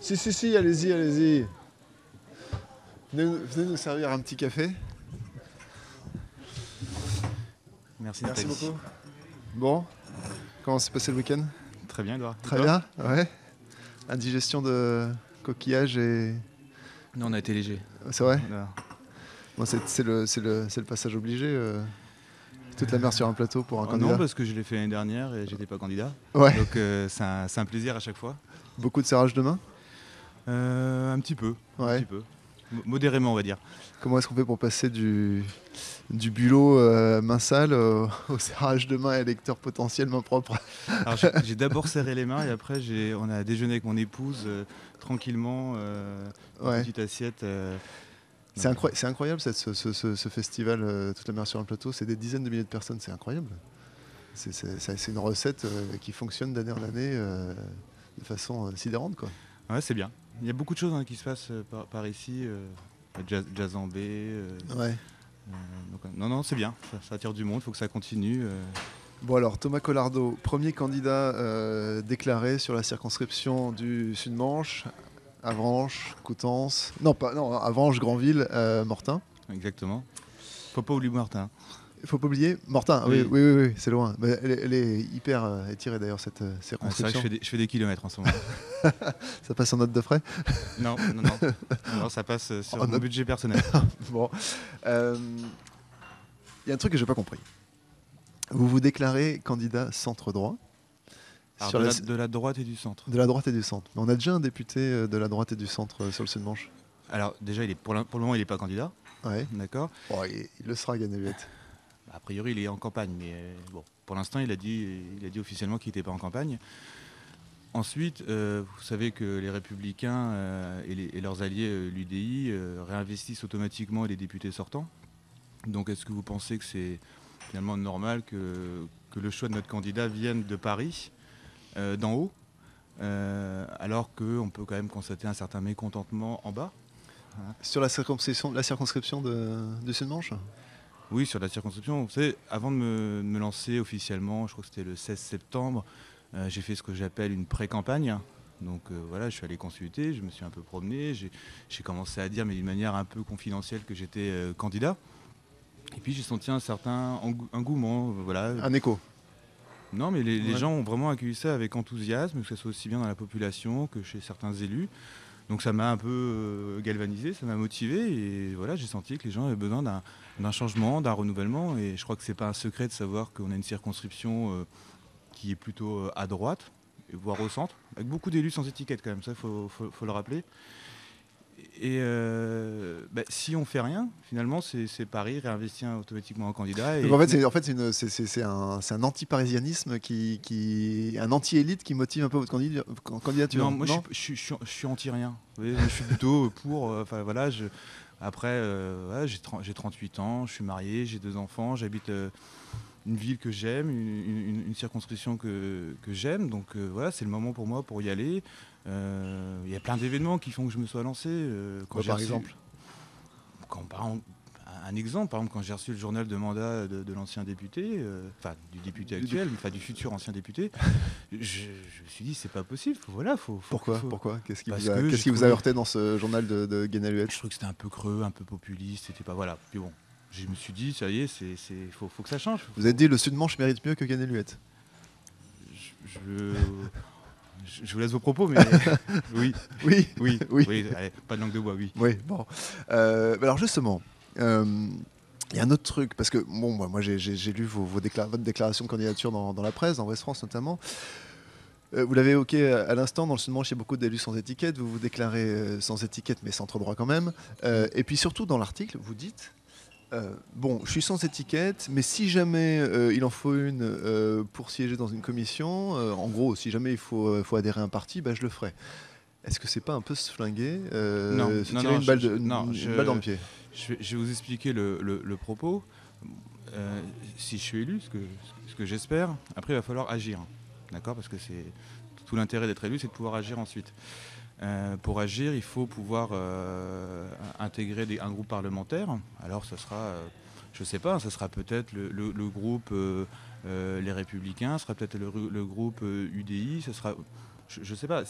Si, allez-y, allez-y. Venez nous servir un petit café. Merci Merci Nathalie. beaucoup. Bon, comment s'est passé le week-end? Très bien, Edouard. Et Très toi? bien, ouais. Indigestion de coquillages et... Nous, on a été léger. C'est vrai? Voilà. Bon, c'est le passage obligé. Toute la mer sur un plateau pour un Oh non, candidat. parce que je l'ai fait l'année dernière et j'étais pas candidat. Ouais. Donc c'est un plaisir à chaque fois. Beaucoup de serrage de main? Un petit peu. Un Ouais. petit peu. Modérément, on va dire. Comment est-ce qu'on fait pour passer du bulot main sale au serrage de main et lecteur potentiel main propre? Alors j'ai d'abord serré les mains et après on a déjeuné avec mon épouse tranquillement, une Ouais. petite assiette. C'est Donc, incroyable ce festival, toute la mer sur un plateau. C'est des dizaines de milliers de personnes, c'est incroyable. C'est une recette qui fonctionne d'année en année de façon sidérante, quoi. ouais, c'est bien. Il y a beaucoup de choses qui se passent par ici. Jazzambé. Ouais. Non, c'est bien. Ça attire du monde, il faut que ça continue. Bon alors, Thomas Collardeau, premier candidat déclaré sur la circonscription du Sud-Manche, Avranches, Coutances... Non, Avranches, Granville, Mortain. Exactement. Faut pas oublier Martin. Il faut pas oublier Mortain, Oui. oui, c'est loin. Mais elle est hyper étirée d'ailleurs, cette Ouais, c'est vrai circonscription. que je fais des kilomètres en ce moment. Ça passe en note de frais. Non, ça passe sur Oh, mon budget personnel. Bon. Il y a un truc que j'ai pas compris. Vous vous déclarez candidat centre-droit. Alors, Sur de la droite et du centre. de la droite et du centre. Mais on a déjà un député de la droite et du centre sur le Sud-Manche. Alors déjà, pour le moment, il n'est pas candidat. Ouais. D'accord. Bon, il le sera, Ganneluette. A priori, il est en campagne, mais bon, pour l'instant, il a dit officiellement qu'il n'était pas en campagne. Ensuite, vous savez que les Républicains et leurs alliés, l'UDI, réinvestissent automatiquement les députés sortants. Donc, est-ce que vous pensez que c'est finalement normal que le choix de notre candidat vienne de Paris, d'en haut, alors qu'on peut quand même constater un certain mécontentement en bas? Sur la circonscription du Sud-Manche? Oui, sur la circonscription. Vous savez, avant de me lancer officiellement, je crois que c'était le 16 septembre, j'ai fait ce que j'appelle une pré-campagne. Donc voilà, je suis allé consulter, je me suis un peu promené, j'ai commencé à dire, mais d'une manière un peu confidentielle, que j'étais candidat. Et puis j'ai senti un certain engouement, voilà. Un écho. Non, mais les Ouais. gens ont vraiment accueilli ça avec enthousiasme, que ce soit aussi bien dans la population que chez certains élus. Donc ça m'a un peu galvanisé, ça m'a motivé et voilà, j'ai senti que les gens avaient besoin d'un changement, d'un renouvellement et je crois que c'est pas un secret de savoir qu'on a une circonscription qui est plutôt à droite, voire au centre, avec beaucoup d'élus sans étiquette quand même, ça faut le rappeler. Et si on fait rien, finalement c'est Paris réinvestit automatiquement un candidat. Donc Et c'est un anti-parisianisme un anti-élite qui motive un peu votre candidature. non, moi je suis anti-rien. Vous voyez, je suis plutôt pour. Enfin voilà, après, ouais, j'ai 38 ans, je suis marié, j'ai 2 enfants, j'habite une ville que j'aime, une circonscription que j'aime. Donc voilà, c'est le moment pour moi pour y aller. Il y a plein d'événements qui font que je me sois lancé. Par exemple. Un exemple, par exemple, quand j'ai reçu le journal de mandat de l'ancien député, enfin du député actuel, enfin du futur ancien député, je me suis dit c'est pas possible. Voilà, Pourquoi Qu'est-ce qui Parce vous a, que qu'est-ce j'ai qui vous a trouvé- heurté dans ce journal de Ganneluette? Je trouvais que c'était un peu creux, un peu populiste, c'était pas voilà. Puis bon, je me suis dit ça y est, faut que ça change. Vous avez dit le Sud-Manche mérite mieux que Ganneluette. Je, je vous laisse vos propos, mais oui, Oui. oui, Oui. oui, allez, pas de langue de bois, oui. Oui, bon. Alors justement, il y a un autre truc, parce que bon, moi j'ai lu votre déclaration de candidature dans la presse, dans Ouest France notamment. Vous l'avez évoqué à l'instant, dans le Sud-Manche, il y a beaucoup d'élus sans étiquette. Vous vous déclarez sans étiquette, mais centre-droit quand même. Et puis surtout, dans l'article, vous dites bon, je suis sans étiquette, mais si jamais il en faut une pour siéger dans une commission, en gros, si jamais il faut adhérer à un parti, bah, je le ferai. Est-ce que c'est pas un peu se flinguer, se tirer une balle dans le pied? Je vais vous expliquer le propos. Si je suis élu, ce que j'espère, après il va falloir agir. D'accord? Parce que c'est tout l'intérêt d'être élu, c'est de pouvoir agir ensuite. Pour agir, il faut pouvoir intégrer un groupe parlementaire. Alors ça sera, je ne sais pas, ça sera peut-être le groupe Les Républicains, ça sera peut-être le groupe UDI, ça sera, je ne sais pas.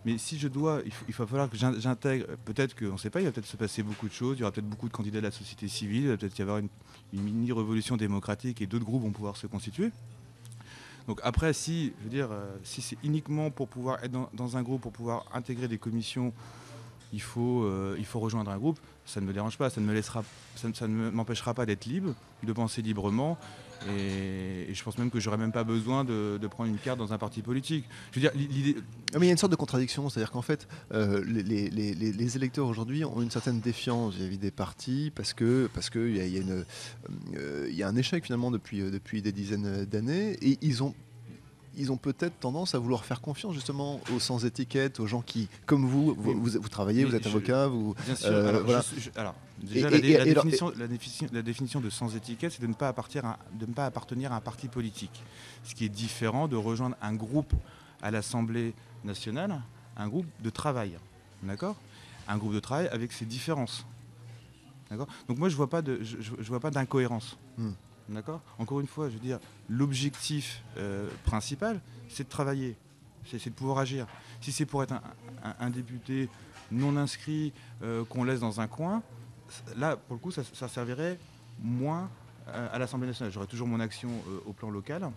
Mais si je dois, il va falloir que j'intègre, peut-être qu'on ne sait pas, il va peut-être se passer beaucoup de choses, il y aura peut-être beaucoup de candidats de la société civile, il va peut-être y avoir une mini-révolution démocratique et d'autres groupes vont pouvoir se constituer. Donc après, si, je veux dire, si c'est uniquement pour pouvoir être dans un groupe, pour pouvoir intégrer des commissions, il faut rejoindre un groupe, ça ne me dérange pas, ça ne m'empêchera pas d'être libre, de penser librement. Et je pense même que j'aurais même pas besoin de prendre une carte dans un parti politique. Je veux dire, l'idée. Mais il y a une sorte de contradiction, c'est-à-dire qu'en fait, les électeurs aujourd'hui ont une certaine défiance vis-à-vis des partis parce que il y a un échec finalement depuis des dizaines d'années et ils ont peut-être tendance à vouloir faire confiance justement aux sans étiquette, aux gens qui, comme vous travaillez, vous êtes avocat, vous. Bien sûr. Voilà. Alors, déjà, la définition de sans étiquette, c'est de ne pas appartenir à un parti politique. Ce qui est différent de rejoindre un groupe à l'Assemblée nationale, un groupe de travail. D'accord ? Un groupe de travail avec ses différences. D'accord ? Donc moi, je vois pas d'incohérence. D'accord ? Encore une fois, je veux dire, l'objectif principal, c'est de travailler, c'est de pouvoir agir. Si c'est pour être un député non inscrit qu'on laisse dans un coin, là, pour le coup, ça servirait moins à l'Assemblée nationale. J'aurais toujours mon action au plan local.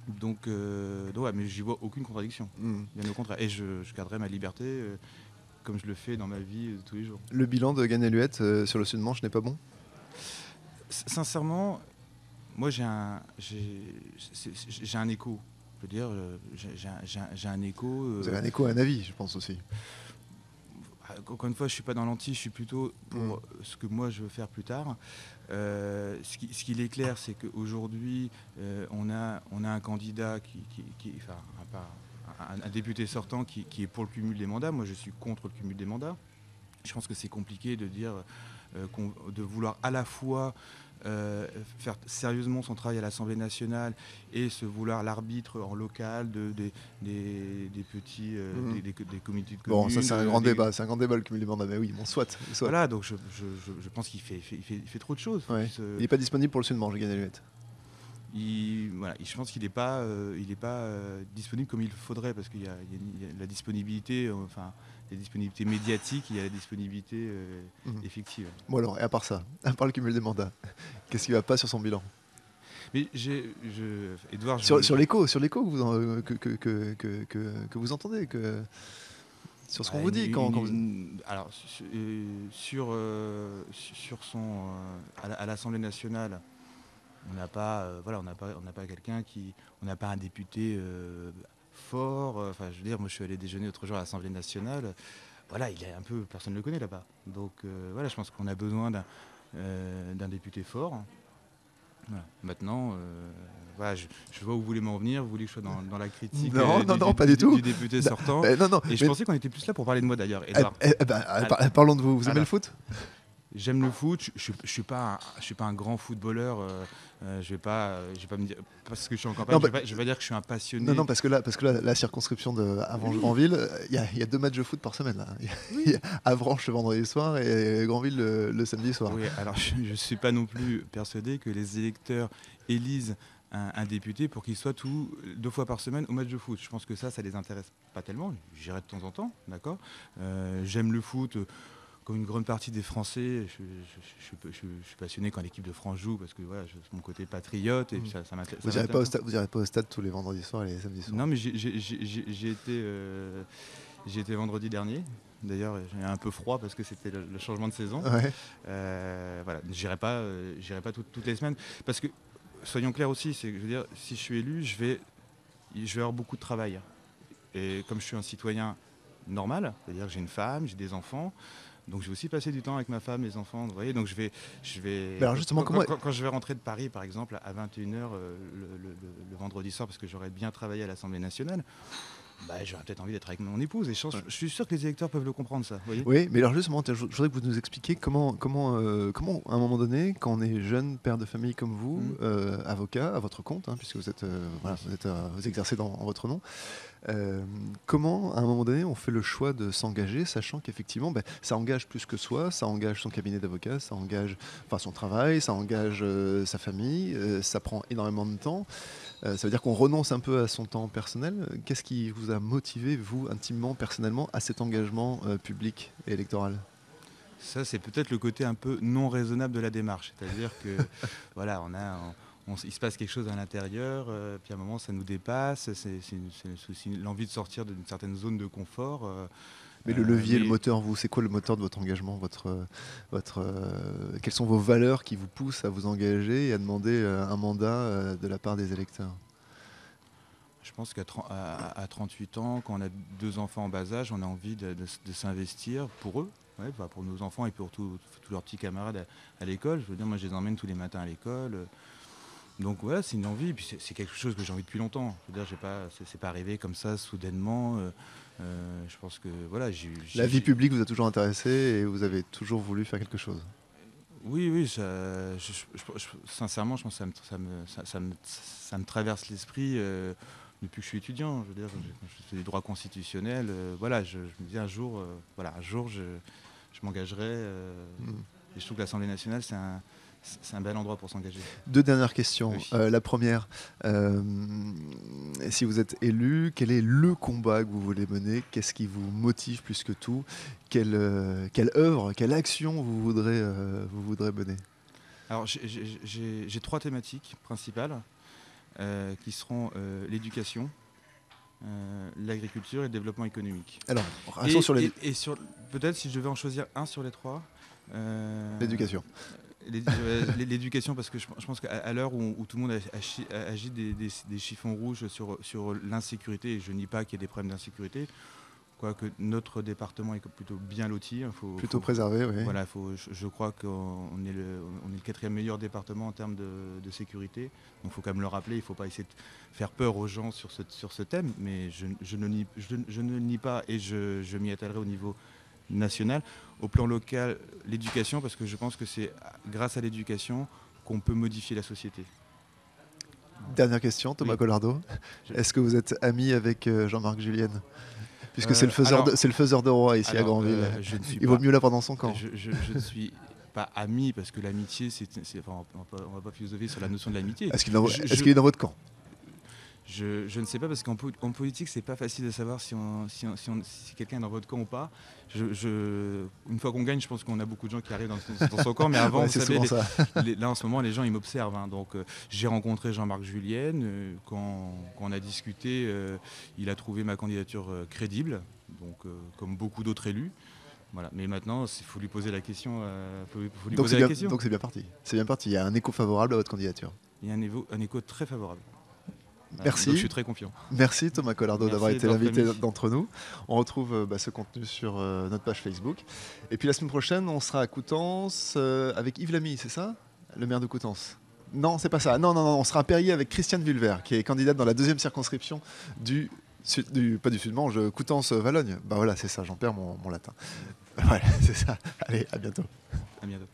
Donc ouais, mais j'y vois aucune contradiction. Bien au contraire. Et je garderai ma liberté comme je le fais dans ma vie tous les jours. Le bilan de Gann-Helluette sur le Sud-Manche n'est pas bon ? Sincèrement, moi j'ai un écho. Je veux dire, j'ai un écho. Vous avez un écho à un avis, je pense aussi. Encore une fois, je ne suis pas dans l'anti, je suis plutôt pour ce que moi je veux faire plus tard. Ce qu'il est clair, c'est qu'aujourd'hui, on a un candidat un député sortant qui est pour le cumul des mandats. Moi, je suis contre le cumul des mandats. Je pense que c'est compliqué de dire, de vouloir à la fois faire sérieusement son travail à l'Assemblée nationale et se vouloir l'arbitre en local des petits des comités de communes. Bon, ça c'est un grand débat, le cumul des mandats, mais oui, bon, soit. Voilà, donc je pense qu'il fait trop de choses. Ouais. Il n'est pas disponible pour le Sud-Manche, Gann-Helluette. Je pense qu'il n'est pas, disponible comme il faudrait, parce qu'il y a la disponibilité, la disponibilité médiatique, il y a la disponibilité effective. Bon alors, et à part ça, à part le cumul des mandats, qu'est-ce qui ne va pas sur son bilan ? Mais Edouard, sur l'écho que vous entendez, sur ce qu'on vous dit Alors, sur son à l'Assemblée nationale, on n'a pas quelqu'un on n'a pas un député fort. Je veux dire, moi je suis allé déjeuner l'autre jour à l'Assemblée nationale. Voilà, il est un peu, personne ne le connaît là-bas. Donc voilà, je pense qu'on a besoin d'un député fort. Voilà. Maintenant, voilà, je vois où vous voulez m'en venir. Vous voulez que je sois dans la critique pas du tout. Du député sortant. Je pensais qu'on était plus là pour parler de moi d'ailleurs. Parlons de vous. Vous aimez le foot ? J'aime le foot. Je suis pas un grand footballeur. Je vais pas me dire parce que je suis en campagne. Je vais pas dire que je suis un passionné. Non, parce que là, la circonscription de Avranches-Granville, il y a 2 matchs de foot par semaine là. Il y a Avranches le vendredi soir et Granville le samedi soir. Oui, alors je suis pas non plus persuadé que les électeurs élisent un député pour qu'il soit 2 fois par semaine au match de foot. Je pense que ça les intéresse pas tellement. J'irai de temps en temps, d'accord. J'aime le foot. Comme une grande partie des Français, je suis passionné quand l'équipe de France joue parce que voilà, c'est mon côté patriote et puis ça m'intéresse. Vous n'irez pas au stade tous les vendredis soirs et les samedis soirs ? Non, mais j'ai été vendredi dernier. D'ailleurs, j'ai un peu froid parce que c'était le changement de saison. Ouais. Voilà, j'irai pas toutes les semaines parce que soyons clairs aussi, c'est que je veux dire, si je suis élu, je vais avoir beaucoup de travail. Et comme je suis un citoyen normal, c'est-à-dire que j'ai une femme, j'ai des enfants. Donc je vais aussi passer du temps avec ma femme, mes enfants, vous voyez. Donc je vais. Alors justement, quand je vais rentrer de Paris, par exemple, à 21h le vendredi soir, parce que j'aurais bien travaillé à l'Assemblée nationale, j'aurais peut-être envie d'être avec mon épouse. Et je suis sûr que les électeurs peuvent le comprendre, ça. Vous voyez. Oui, mais alors justement, je voudrais que vous nous expliquiez comment, à un moment donné, quand on est jeune père de famille comme vous, avocat à votre compte, puisque vous exercez en votre nom. Comment, à un moment donné, on fait le choix de s'engager, sachant qu'effectivement, ça engage plus que soi, ça engage son cabinet d'avocat, ça engage son travail, ça engage sa famille, ça prend énormément de temps. Ça veut dire qu'on renonce un peu à son temps personnel. Qu'est-ce qui vous a motivé, vous, intimement, personnellement, à cet engagement public et électoral? Ça, c'est peut-être le côté un peu non raisonnable de la démarche. C'est-à-dire que voilà, il se passe quelque chose à l'intérieur, puis à un moment, ça nous dépasse. C'est aussi l'envie de sortir d'une certaine zone de confort. Mais le levier, le mais moteur, vous, c'est quoi le moteur de votre engagement, quelles sont vos valeurs qui vous poussent à vous engager et à demander un mandat de la part des électeurs? je pense qu'à 38 ans, quand on a 2 enfants en bas âge, on a envie de s'investir pour eux, ouais, bah, pour nos enfants et pour tous leurs petits camarades à l'école. Je veux dire, moi, je les emmène tous les matins à l'école. Donc voilà, c'est une envie, puis c'est quelque chose que j'ai envie depuis longtemps. Je veux dire, c'est pas arrivé comme ça soudainement. Je pense que voilà, La vie publique vous a toujours intéressé et vous avez toujours voulu faire quelque chose. oui, oui, sincèrement, je pense que ça me traverse l'esprit depuis que je suis étudiant. Je veux dire, je fais des droits constitutionnels. Voilà, je me dis un jour, je m'engagerai. Mm. Et je trouve que l'Assemblée nationale, c'est un bel endroit pour s'engager. Deux dernières questions. Oui. La première, si vous êtes élu, quel est le combat que vous voulez mener? Qu'est-ce qui vous motive plus que tout? Quelle œuvre, quelle action vous voudrez mener? Alors, j'ai 3 thématiques principales qui seront l'éducation, l'agriculture et le développement économique. Alors, restons sur Peut-être si je devais en choisir un sur les 3. l'éducation. L'éducation, parce que je pense qu'à l'heure où tout le monde agite des chiffons rouges sur l'insécurité, et je nie pas qu'il y ait des problèmes d'insécurité, quoique notre département est plutôt bien loti. Plutôt préservé, oui. Voilà, je crois qu'on est le 4e meilleur département en termes de sécurité. Donc il faut quand même le rappeler, il ne faut pas essayer de faire peur aux gens sur ce thème, mais je ne le nie pas et je m'y attellerai au niveau national. Au plan local, l'éducation, parce que je pense que c'est grâce à l'éducation qu'on peut modifier la société. Dernière question, Thomas Oui. Collardo. Est-ce que vous êtes ami avec Jean-Marc Julienne? Puisque c'est le faiseur de roi ici à Granville. Il vaut mieux là pendant son camp. Je ne suis pas ami, parce que l'amitié, on ne va pas philosopher sur la notion de l'amitié. Est-ce qu'il est dans votre camp? Je ne sais pas, parce qu'en politique, c'est pas facile de savoir si quelqu'un est dans votre camp ou pas. Une fois qu'on gagne, je pense qu'on a beaucoup de gens qui arrivent dans son camp, mais avant, ouais, vous savez, là en ce moment, les gens ils m'observent. Hein. Donc, j'ai rencontré Jean-Marc Julienne. Quand on a discuté, il a trouvé ma candidature crédible, donc, comme beaucoup d'autres élus. Voilà. Mais maintenant, il faut lui poser la question. Donc c'est bien parti. C'est bien parti. Il y a un écho favorable à votre candidature. Il y a un écho très favorable. Merci. Donc je suis très confiant. Merci Thomas Collardo d'avoir été l'invité ami. d'entre nous. On retrouve ce contenu sur notre page Facebook. Et puis la semaine prochaine, on sera à Coutances avec Yves Lamy, c'est ça? Le maire de Coutances. Non, c'est pas ça. Non, on sera à Périer avec Christiane Vulver, qui est candidate dans la 2e circonscription pas du Sud-Manche, Coutances-Valognes. Bah voilà, c'est ça, j'en perds mon latin. Voilà, c'est ça. Allez, à bientôt. À bientôt.